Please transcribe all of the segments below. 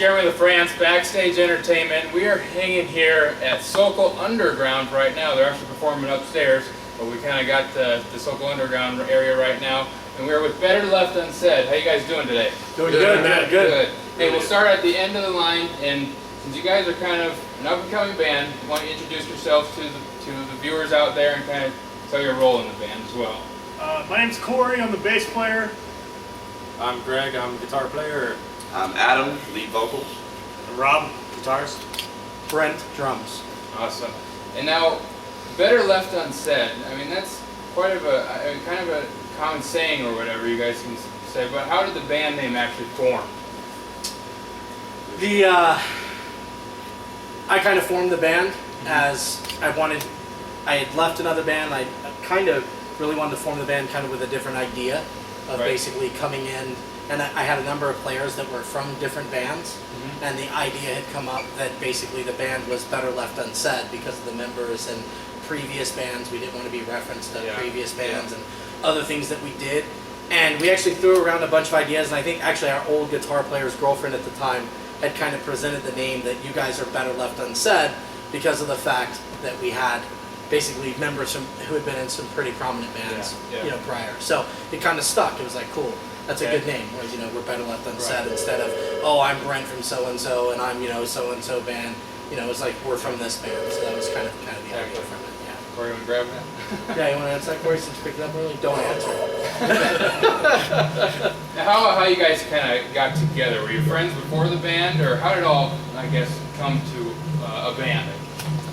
Jeremy Lafrentz, Backstage Entertainment. We are hanging here at Sokol Underground right now. They're actually performing upstairs, but we kind of got the Sokol Underground area right now. And we're with Better Left Unsaid. How you guys doing today? Doing good, man. Good. Hey, we'll start at the end of the line, and since you guys are kind of an up-and-coming band, why don't you introduce yourselves to the viewers out there and kind of tell your role in the band as well. My name's Corey. I'm the bass player. I'm Greg. I'm guitar player. I'm Adam, lead vocals. I'm Rob, guitars. Brent, drums. Awesome. And now, Better Left Unsaid. I mean, that's quite of a kind of a common saying or whatever you guys can say. But how did the band name actually form? I kind of formed the band as I had left another band. I kind of really wanted to form the band kind of with a different idea of basically coming in. And I had a number of players that were from different bands, and the idea had come up that basically the band was Better Left Unsaid because of the members and previous bands. We didn't want to be referenced to previous bands and other things that we did. And we actually threw around a bunch of ideas, and I think actually our old guitar player's girlfriend at the time had kind of presented the name that you guys are Better Left Unsaid because of the fact that we had basically members who had been in some pretty prominent bands, prior. So it kind of stuck. It was like, cool. That's a good name. We're Better Left Unsaid instead of, oh, I'm Brent from so and so, and I'm so and so band. It's like we're from this band. So that was kind of the idea from it. Yeah. Corey, you want to grab that? Yeah, you want to answer that, Corey? Since you picked it up early, don't answer. Now, how you guys kind of got together? Were you friends before the band, or how did it all, I guess, come to a band? If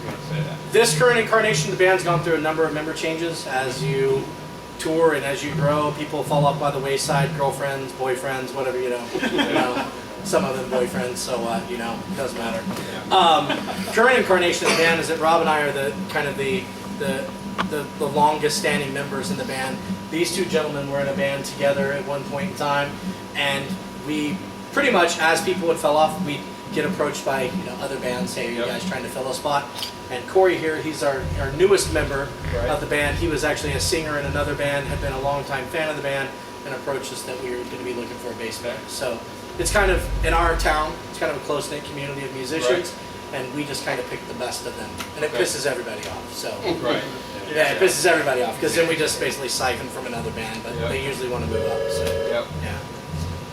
you want to say that. This current incarnation of the band's gone through a number of member changes as you tour and as you grow. People fall off by the wayside, girlfriends, boyfriends, whatever, some of them boyfriends, so it doesn't matter. Current incarnation of the band is that Rob and I are the longest standing members in the band. These two gentlemen were in a band together at one point in time, and we pretty much, as people would fell off, we'd get approached by other bands, say, are you guys trying to fill a spot? And Corey here, he's our newest member of the band. He was actually a singer in another band, had been a longtime fan of the band, and approached us that we were going to be looking for a bass player. So it's kind of, in our town, it's kind of a close-knit community of musicians, and we just kind of pick the best of them. And it pisses everybody off, so. Yeah, it pisses everybody off, because then we just basically siphon from another band, but they usually want to move up, so. Yeah.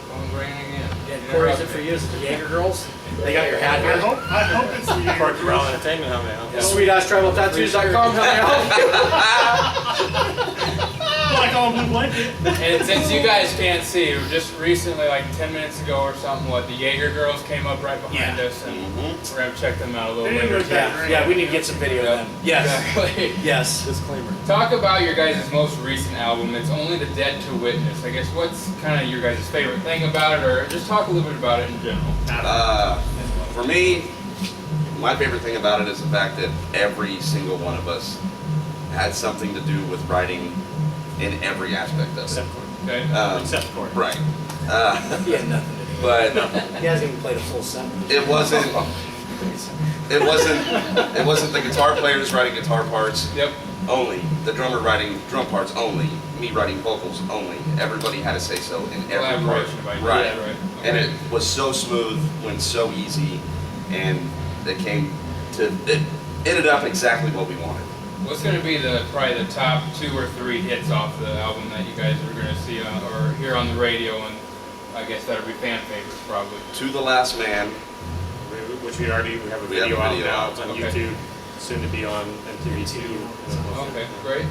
Phone's ringing again. Yeah, Corey, is it for you? Is it the Jaeger Girls? They got your hat here. I hope it's the Jaeger Girls. Entertainment, how may I SweetAssTribalTattoos.com. Like all blue blanket. And since you guys can't see, just recently, like 10 minutes ago or something, the Jaeger Girls came up right behind us, and we're going to check them out a little later. Yeah, we need to get some video of them. Yes. Exactly. Yes. Disclaimer. Talk about your guys' most recent album. It's Only the Dead to Witness. I guess what's kind of your guys' favorite thing about it, or just talk a little bit about it in general. For me, my favorite thing about it is the fact that every single one of us had something to do with writing in every aspect of it. Except Corey. Okay. Except Corey. Right. He had nothing to do. But He hasn't even played a full set. it wasn't the guitar players writing guitar parts only, the drummer writing drum parts only, me writing vocals only. Everybody had to say so in every part. Right. Okay. And it was so smooth, went so easy, and it ended up exactly what we wanted. What's going to be probably the top 2 or 3 hits off the album that you guys are going to see or hear on the radio, and I guess that'll be fan favorites probably. To the Last Man. Which we have a video out now. It's on YouTube. Soon to be on MTV2. Okay, great.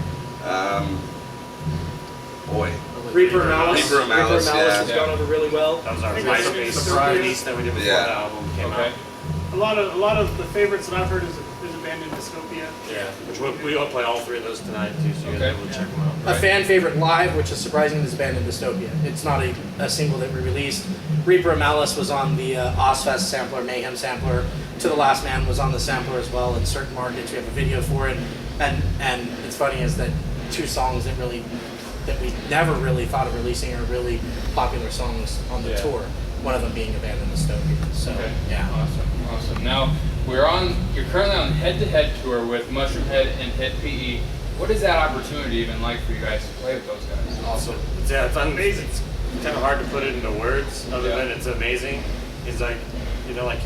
Reaper and Malice. Reaper and Malice, has gone over really well. That was our MySpace release that we did before the album came out. A lot of the favorites that I've heard is a band in Dystopia. Yeah, which we'll play all 3 of those tonight too, so you guys will check them out. A fan favorite live, which is surprising, is a band in Dystopia. It's not a single that we released. Reaper and Malice was on the Ozfest sampler, Mayhem sampler. To the Last Man was on the sampler as well. In certain markets, we have a video for it. And it's funny is that 2 songs that we never really thought of releasing are really popular songs on the tour. One of them being a band in Dystopia. So Awesome. Now you're currently on head-to-head tour with Mushroomhead and Hit PE. What is that opportunity even like for you guys to play with those guys? Awesome. It's amazing. It's kind of hard to put it into words other than it's amazing. It's like you know, like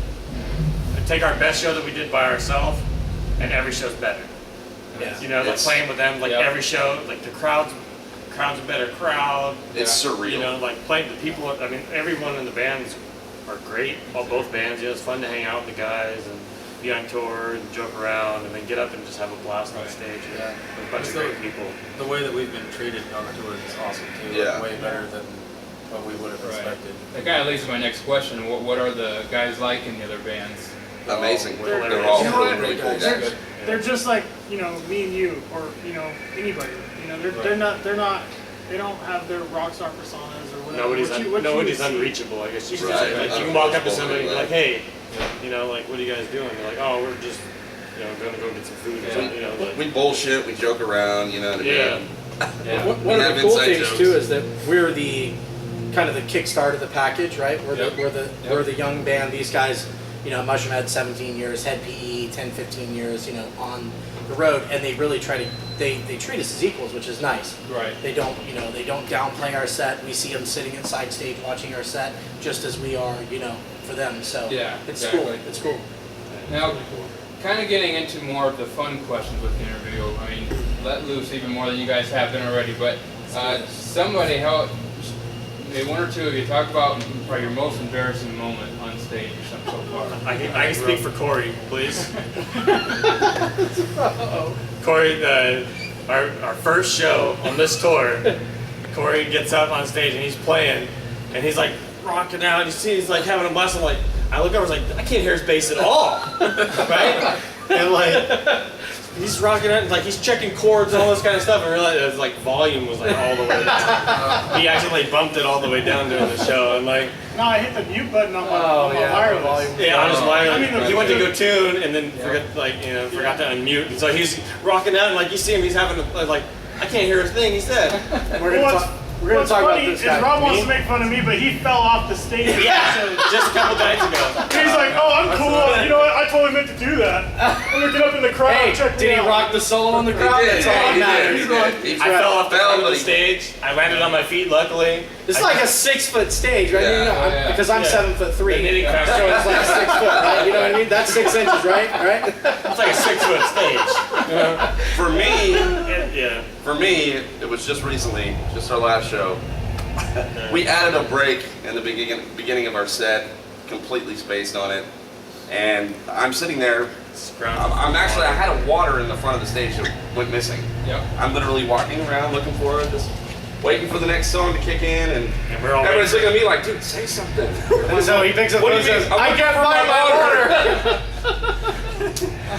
take our best show that we did by ourselves, and every show's better. Yeah. You know, like playing with them, like every show, like the crowd's a better crowd. It's surreal. You know, like playing the people. I mean, everyone in the bands are great. Both bands. You know, it's fun to hang out with the guys and be on tour and joke around, and then get up and just have a blast on stage. Yeah. With a bunch of great people. The way that we've been treated on the tour is awesome too. Yeah. Like, way better than what we would have expected. That kind of leads to my next question. What are the guys like in the other bands? Amazing. They're They're all You know what? really cool guys. They're just like, you know, me and you, or, you know, anybody. You know, they're not, they don't have their rock star personas or whatever. Nobody's unreachable. I guess you could say. Like you can walk up to somebody and be like, hey, you know, like what are you guys doing? They're like, oh, we're just, you know, gonna go get some food or something. You know, like, We bullshit, we joke around, you know what I mean? Yeah. One of have the cool inside things jokes. too is that we're the kind of the kickstart of the package, right? We're the young band. These guys, you know, Mushroom had 17 years, Head PE 10, 15 years, you know, on the road, and they really try to they treat us as equals, which is nice. Right. They don't downplay our set. We see them sitting at side stage watching our set just as we are, you know, for them. So Yeah, it's exactly. cool. It's cool. Now, kind of getting into more of the fun questions with the interview. I mean, let loose even more than you guys have been already. But maybe one or two of you talk about probably your most embarrassing moment on stage or something so far. I can speak for Corey, please. Corey, our first show on this tour, Corey gets up on stage and he's playing, and he's like rocking out. You see, he's like having a blast. I'm like, I look over, I was like, I can't hear his bass at all, right? And like, he's rocking out, and like he's checking chords and all this kind of stuff, and realized it was like volume was like all the way down. He actually like bumped it all the way down during the show, and like. No, I hit the mute button on my wireless. Yeah, on his wireless. I mean, he went to go tune and then forgot to unmute, and so he's rocking out, and like you see him, he's having like I can't hear a thing he said. We're gonna talk about funny this is guy. Rob wants to make fun of me, but he fell off the stage. Yeah, just a couple nights ago. He's like, oh, I'm cool. You know what? I totally meant to do that. I'm gonna get up in the crowd and check me Did he out. rock the solo in the crowd? That's all that matters. He I fell off the front of but the he- stage. I landed on my feet, luckily. It's like a 6-foot stage, right? Yeah. Because I'm Yeah. 7'3". The knitting So factory. it's like 6 foot, right? You know what I mean? That's 6 inches, right? Right? It's like a 6-foot stage. For me, Yeah. it was just recently, just our last show. We added a break in the beginning of our set, completely spaced on it, and I'm sitting there. I had a water in the front of the stage that went missing. Yep. I'm literally walking around looking for it, just waiting for the next song to kick in, and we're all everybody's looking at me like, dude, say something. And so he picks up What and do you says, mean? I can't find my water.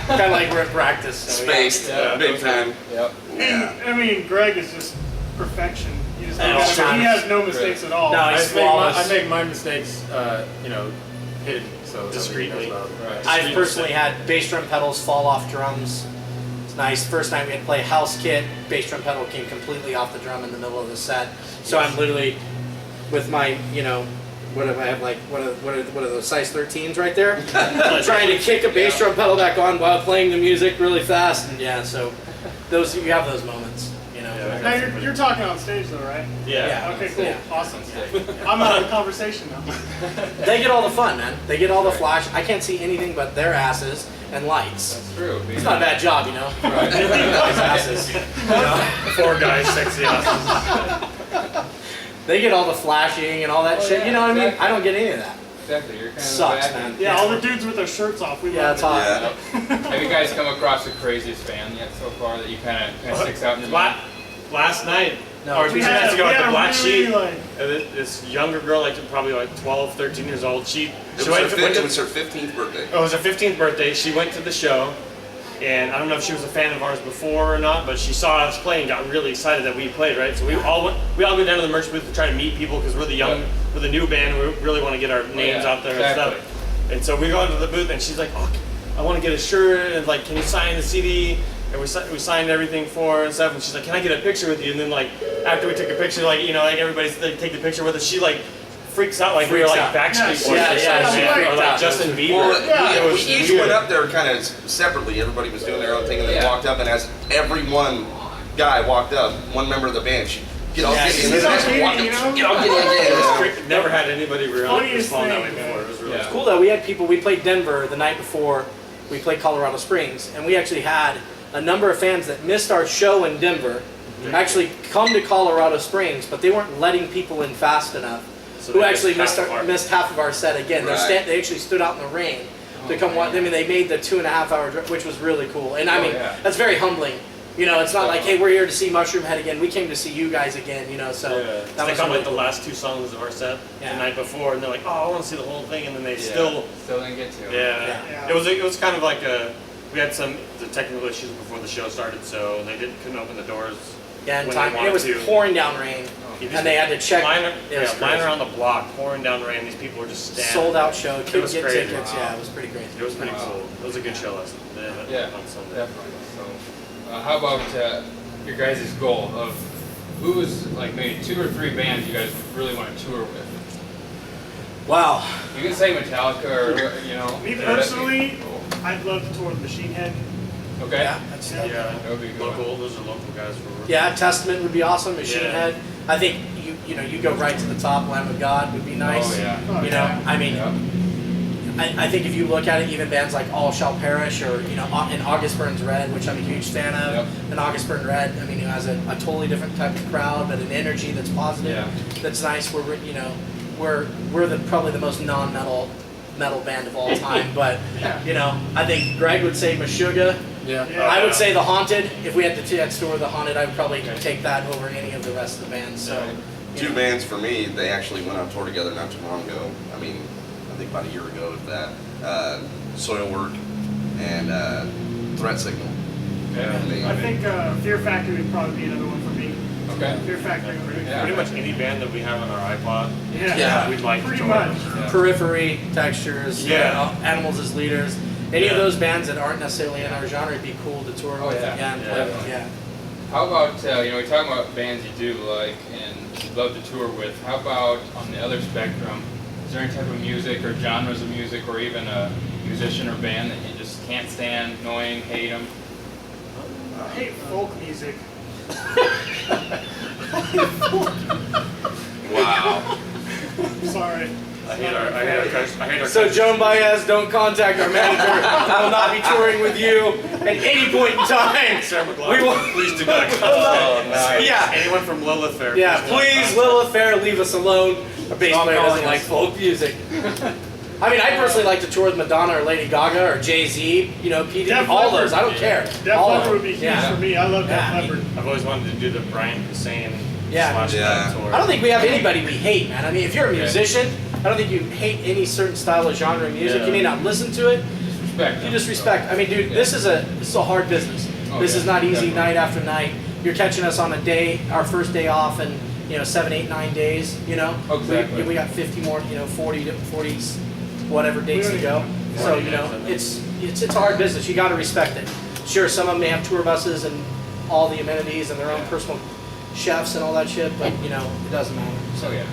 Kind of like we're at practice. So Spaced, Yeah. big time. Yep. Yeah. I mean, Greg is just perfection. He Yeah. has no mistakes at all. No, I he's make, flawless. I make my mistakes, hidden, so Discreetly. nobody knows about it. Right. I've personally had bass drum pedals fall off drums. It's nice. First night we had to play house kit, bass drum pedal came completely off the drum in the middle of the set. So I'm literally with my, what do I have, like, what are those size 13s right there? Trying to kick a bass drum pedal back on while playing the music really fast, and so you have those moments, Now you're talking on stage though, right? Yeah. Okay, cool. Yeah. Awesome. I'm out of the conversation now. They get all the fun, man. They get all the flash. I can't see anything but their asses and lights. That's true. It's not a bad job, Right. Nice asses. 4 guys, sexy asses. They get all the flashing and all that shit. yeah, You know what I mean? exactly. I don't get any of that. Exactly. You're kind of Sucks, the man. Yeah, all the dudes with their shirts off. We Yeah, love it's it. hot. Yeah. Have you guys come across the craziest fan yet so far that you kind of sticks out in your mind? Last night, No, or we 2 nights ago at the Black really, Sheep, like- this younger girl, probably 12, 13 years old, It was her 15th birthday. it was her 15th birthday. She went to the show, and I don't know if she was a fan of ours before or not, but she saw us play and got really excited that we played, right? So we all go down to the merch booth to try to meet people because we're the new band. We really want to get our names out there and stuff. And so we go into the booth, and she's like, "Oh, I want to get a shirt, and can you sign the CD?" And we signed everything for her and stuff. And she's like, "Can I get a picture with you?" And then after we took a picture, everybody's take the picture with us. She freaks out we were Freaks out. Backstreet Boys Yeah, or yeah, something, she or freaked out. Justin Bieber. Well, It was we each weird. went up there kind of separately. Everybody was doing their own thing, and they walked up, and as every one guy walked up, one member of the band, she'd get all giddy, and then the next one walked up, get all giddy again. Never had anybody Funniest respond that way thing, before. It was was really Yeah. Cool though, we had people, we played Denver the night before we played Colorado Springs, and we actually had a number of fans that missed our show in Denver actually come to Colorado Springs, but they weren't letting people in fast enough. So Who they actually missed missed half of our set again. Right. They actually stood out in the rain to come watch. I mean, they made the 2.5 hour drive, which was really cool. And I mean, that's very humbling. You know, it's not like, hey, we're here to see Mushroom Head again. We came to see you guys again. You know, so They was come really like the cool. last 2 songs of our set the night before, and they're like, "Oh, I want to see the whole thing," and then they Still didn't get to it. Yeah. It was kind of like we had the technical issues before the show started, so they couldn't open the doors. Yeah, in when time. they And it was wanted to. pouring down rain, and they had to check. Mine It was mine crazy. are on the block, pouring down rain. These people were just standing. Sold out show. It Couldn't was get crazy. tickets. Yeah, it was pretty crazy. It was pretty cool. It was a good show last night. On Sunday. Definitely. So, how about your guys' goal of who's like maybe 2 or 3 bands you guys really want to tour with? Wow. You can say Metallica or you know. Me that'd be personally, cool. I'd love to tour with Machine Head. Okay. Yeah, that's Yeah. Yeah, That would be good. local. Those are local guys. Yeah, Testament would be awesome. Machine Yeah. Head. I think you go right to the top. Lamb of God would be nice. Oh yeah. Oh, You know, yeah. I mean, Yep. I think if you look at it, even bands like All Shall Perish or in August Burns Red, which I'm a huge fan of, Yep. and August Burns Red, I mean, it has a totally different type of crowd, but an energy that's positive. Yeah. That's nice. We're probably the most non-metal metal band of all time, but I think Greg would say Meshuggah. Yeah. Yeah. I would say The Haunted. If we had the chance to tour The Haunted, I would probably take that over any of the rest of the bands. So, you 2 know. bands for me, they actually went on tour together not too long ago. I mean, I think about a year ago if that. Soilwork and Threat Signal. Okay. I think Fear Factory would probably be another one for me. Okay. Fear Factory. Yeah. Pretty much any band that we have on our iPod, Yeah. we'd like Pretty to tour. much. Yeah. Periphery, Textures, Yeah. Animals as Leaders. Any of Yeah. those bands that aren't necessarily in our genre would be cool to tour Oh, with yeah. again. Yeah. Yeah. How about we're talking about bands you do like and you'd love to tour with. How about on the other spectrum? Is there any type of music or genres of music or even a musician or band that you just can't stand, annoying, hate them? I hate folk music. Wow. Sorry. I hate our So Joan Baez, don't contact our manager. I will not be touring with you at any point in time. Sarah We McLachlan, will- please do not contact. Oh, nice. Yeah. Anyone from Lilith Fair. Yeah, do not please, contact. Lilith Fair, leave us alone. Our bass Stop player doesn't calling like us. folk music. I mean, I personally like to tour with Madonna or Lady Gaga or Jay-Z, PD, Def all Leppard. those. I don't care. Def All of Leppard them. would be huge Yeah. for me. I love Yeah. Def Leppard. I've always wanted to do the Brian Hussein Yeah. slash Yeah. tour. I don't think we have anybody we hate, man. I mean, if you're a musician, I don't think you hate any certain style of genre of music. Yeah. You may not listen to it. Respect. You them, just so. respect. I mean, dude, this is a hard business. Oh, This yeah, is not easy definitely. night after night. You're catching us on a day, our first day off, and 7, 8, 9 days. Exactly. We got 50 more, 40 to 40, whatever dates to go. So it's a hard business. You got to respect it. Sure, some of them may have tour buses and all the amenities and their own personal chefs and all that shit, but it doesn't matter. So yeah.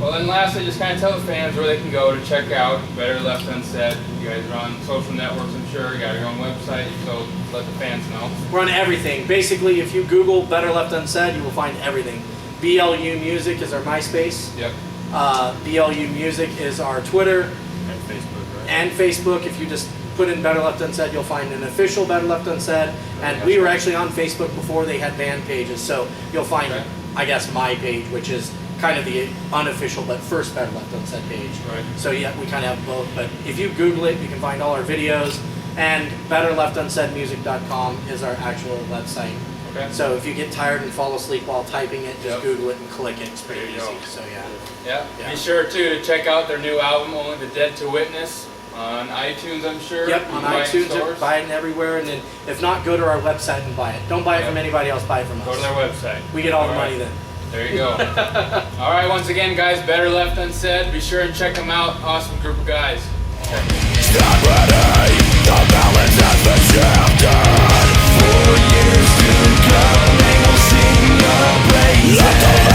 Well, then lastly, just kind of tell the fans where they can go to check out Better Left Unsaid. You guys are on social networks, I'm sure. You got your own website, so let the fans know. We're on everything. Basically, if you Google Better Left Unsaid, you will find everything. BLU Music is our MySpace. Yep. BLU Music is our Twitter And Facebook, right? and Facebook. If you just put in Better Left Unsaid, you'll find an official Better Left Unsaid. And we were actually on Facebook before they had band pages. So you'll find, Okay. I guess, my page, which is kind of the unofficial but first Better Left Unsaid page. Right. So yeah, we kind of have both. But if you Google it, you can find all our videos. And BetterLeftUnsaidMusic.com is our actual website. Okay. So if you get tired and fall asleep while typing it, just Yep. Google it and click it. It's pretty There you easy. go. So yeah. Yeah. Yeah. Be sure too to check out their new album, Only the Dead to Witness, on iTunes, I'm sure. Yep, You on can buy it in iTunes, stores. buy it everywhere, and then if not, go to our website and buy it. Don't buy it from Yep. anybody else, buy it from us. Go to their website. We get all the All right. money then. There you go. All right, once again, guys, Better Left Unsaid. Be sure and check them out. Awesome group of guys. Stand ready, the balance has been shifted. For years to come, they will sing the praises. Let the